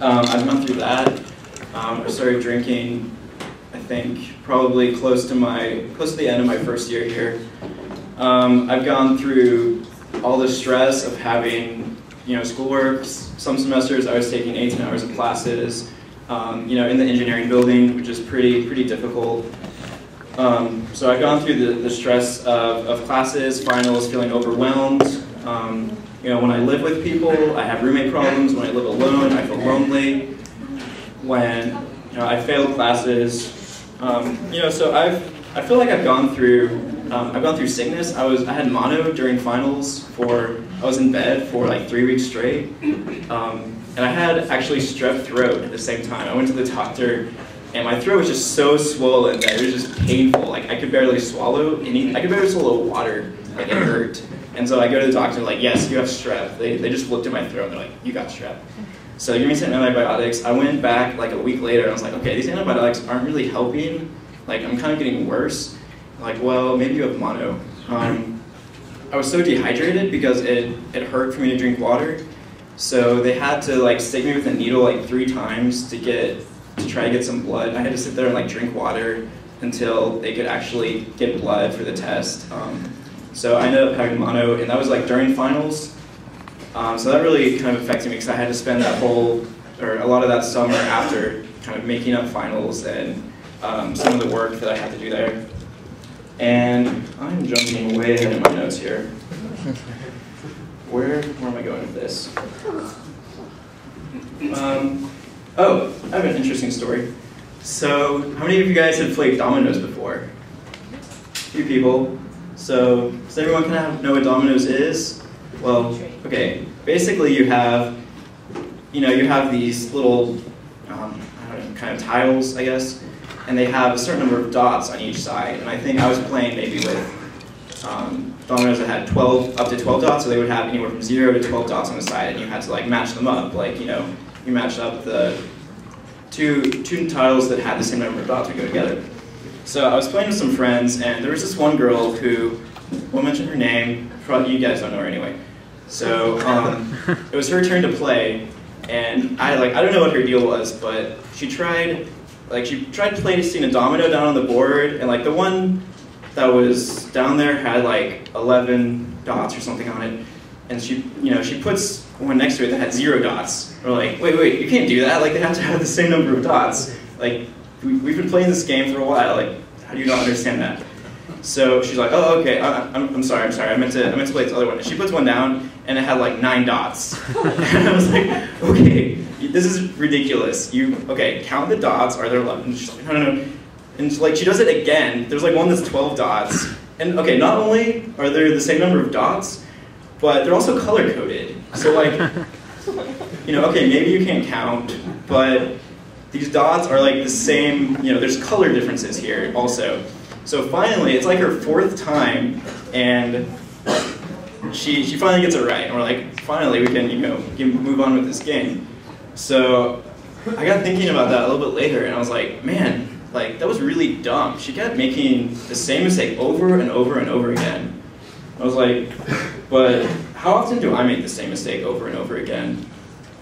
I've gone through that. I started drinking, I think, probably close to the end of my first year here. I've gone through all the stress of having, schoolwork. Some semesters I was taking 18 hours of classes, in the engineering building, which is pretty difficult. So I've gone through the stress of classes, finals, feeling overwhelmed. When I live with people, I have roommate problems. When I live alone, I feel lonely. When I failed classes, so I feel like I've gone through sickness. I had mono during finals I was in bed for like 3 weeks straight, and I had actually strep throat at the same time. I went to the doctor, and my throat was just so swollen that it was just painful. Like I could barely swallow water. Like it hurt. And so I go to the doctor, like, yes, you have strep. They just looked at my throat and they're like, you got strep. So they give me some antibiotics. I went back like a week later and I was like, okay, these antibiotics aren't really helping. Like I'm kind of getting worse. Like, well, maybe you have mono. I was so dehydrated because it hurt for me to drink water. So they had to like stick me with a needle like 3 times to try to get some blood. I had to sit there and like drink water until they could actually get blood for the test. So I ended up having mono, and that was like during finals. So that really kind of affected me because I had to spend a lot of that summer after kind of making up finals and some of the work that I had to do there. And I'm jumping way ahead of my notes here. Where am I going with this? Oh, I have an interesting story. So, how many of you guys have played dominoes before? A few people. So, does everyone kind of know what dominoes is? Well, okay. Basically, you have these little, kind of tiles, I guess, and they have a certain number of dots on each side. And I think I was playing maybe with dominoes that had up to 12 dots, so they would have anywhere from 0 to 12 dots on the side, and you had to like match them up. Like, you matched up the two tiles that had the same number of dots would go together. So I was playing with some friends, and there was this one girl who, won't mention her name, probably you guys don't know her anyway. So it was her turn to play, and I don't know what her deal was, but she tried placing a domino down on the board, and like the one that was down there had like 11 dots or something on it, and she puts one next to it that had 0 dots. We're like, wait, you can't do that. Like they have to have the same number of dots. Like we've been playing this game for a while. Like how do you not understand that? So she's like, oh, okay. I'm sorry. I meant to play this other one. And she puts one down, and it had like 9 dots. And I was like, okay, this is ridiculous. Count the dots. Are there 11? And she's like, no. And she does it again. There's like one that's 12 dots. And okay, not only are there the same number of dots, but they're also color coded. So like, okay, maybe you can't count, but these dots are like the same. There's color differences here also. So finally, it's like her 4th time, and she finally gets it right. And we're like, finally, we can move on with this game. So I got thinking about that a little bit later, and I was like, man, like that was really dumb. She kept making the same mistake over and over and over again. I was like, but how often do I make the same mistake over and over again?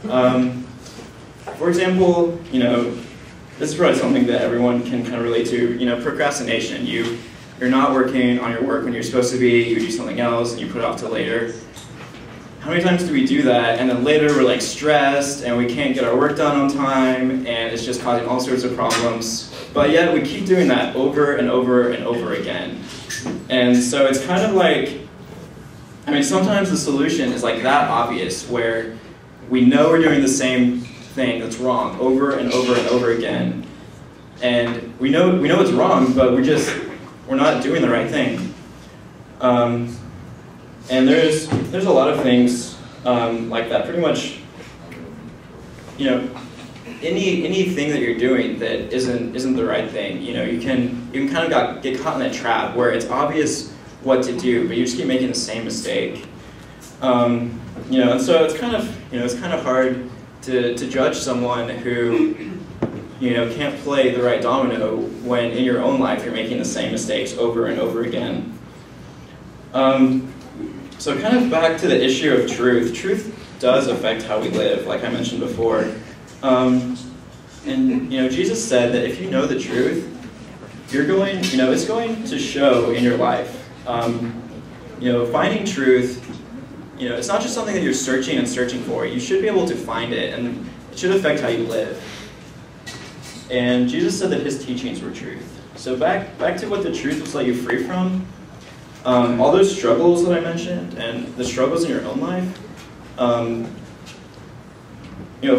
For example, this is probably something that everyone can kind of relate to, procrastination. You're not working on your work when you're supposed to be, you do something else, and you put it off till later. How many times do we do that, and then later we're like stressed, and we can't get our work done on time, and it's just causing all sorts of problems. But yet we keep doing that over and over and over again. And so it's kind of like, sometimes the solution is like that obvious, where we know we're doing the same thing that's wrong over and over and over again, and we know it's wrong, but we're not doing the right thing. And there's a lot of things like that. Pretty much, anything that you're doing that isn't the right thing. You can kind of get caught in that trap where it's obvious what to do, but you just keep making the same mistake. And so it's kind of hard to judge someone who can't play the right domino when in your own life you're making the same mistakes over and over again. So kind of back to the issue of truth. does affect how we live, like I mentioned before. And Jesus said that if you know the truth, it's going to show in your life. Finding truth, it's not just something that you're searching and searching for. You should be able to find it, and it should affect how you live. And Jesus said that his teachings were truth. So back to what the truth will set you free from. All those struggles that I mentioned, and the struggles in your own life,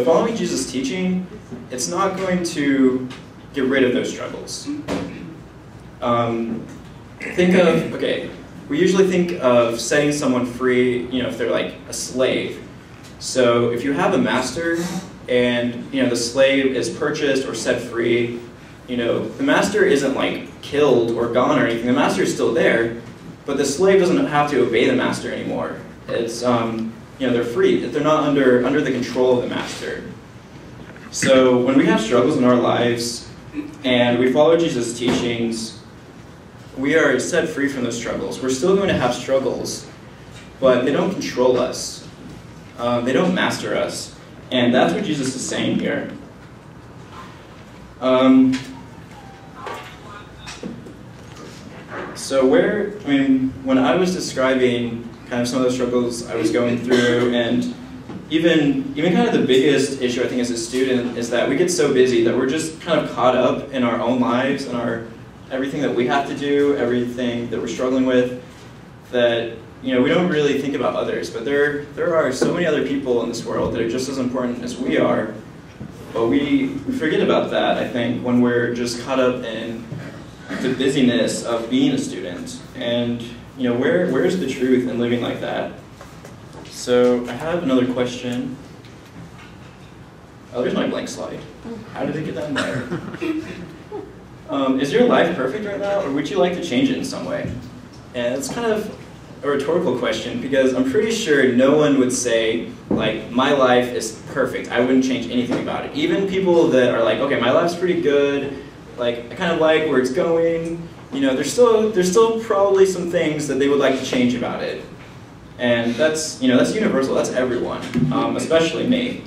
following Jesus' teaching, it's not going to get rid of those struggles. We usually think of setting someone free, if they're like a slave. So if you have a master and, the slave is purchased or set free, the master isn't like killed or gone or anything. The master is still there, but the slave doesn't have to obey the master anymore. It's, they're free. They're not under the control of the master. So when we have struggles in our lives and we follow Jesus' teachings, we are set free from those struggles. We're still going to have struggles, but they don't control us. They don't master us. And that's what Jesus is saying here. When I was describing kind of some of the struggles I was going through, and even kind of the biggest issue I think as a student is that we get so busy that we're just kind of caught up in our own lives and everything that we have to do, everything that we're struggling with, that we don't really think about others. But there are so many other people in this world that are just as important as we are, but we forget about that, I think, when we're just caught up in the busyness of being a student. And where's the truth in living like that? So I have another question. Oh, there's my blank slide. How did it get down there? Is your life perfect right now, or would you like to change it in some way? And it's kind of a rhetorical question, because I'm pretty sure no one would say, like, my life is perfect. I wouldn't change anything about it. Even people that are like, okay, my life's pretty good, like, I kind of like where it's going, there's still probably some things that they would like to change about it. And that's universal, that's everyone, especially me.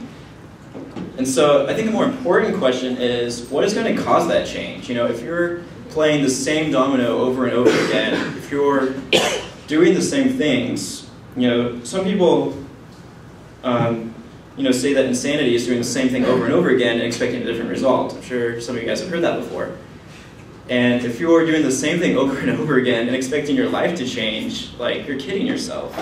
And so I think a more important question is, what is going to cause that change? If you're playing the same domino over and over again, if you're doing the same things, some people say that insanity is doing the same thing over and over again and expecting a different result. I'm sure some of you guys have heard that before. And if you're doing the same thing over and over again and expecting your life to change, like, you're kidding yourself.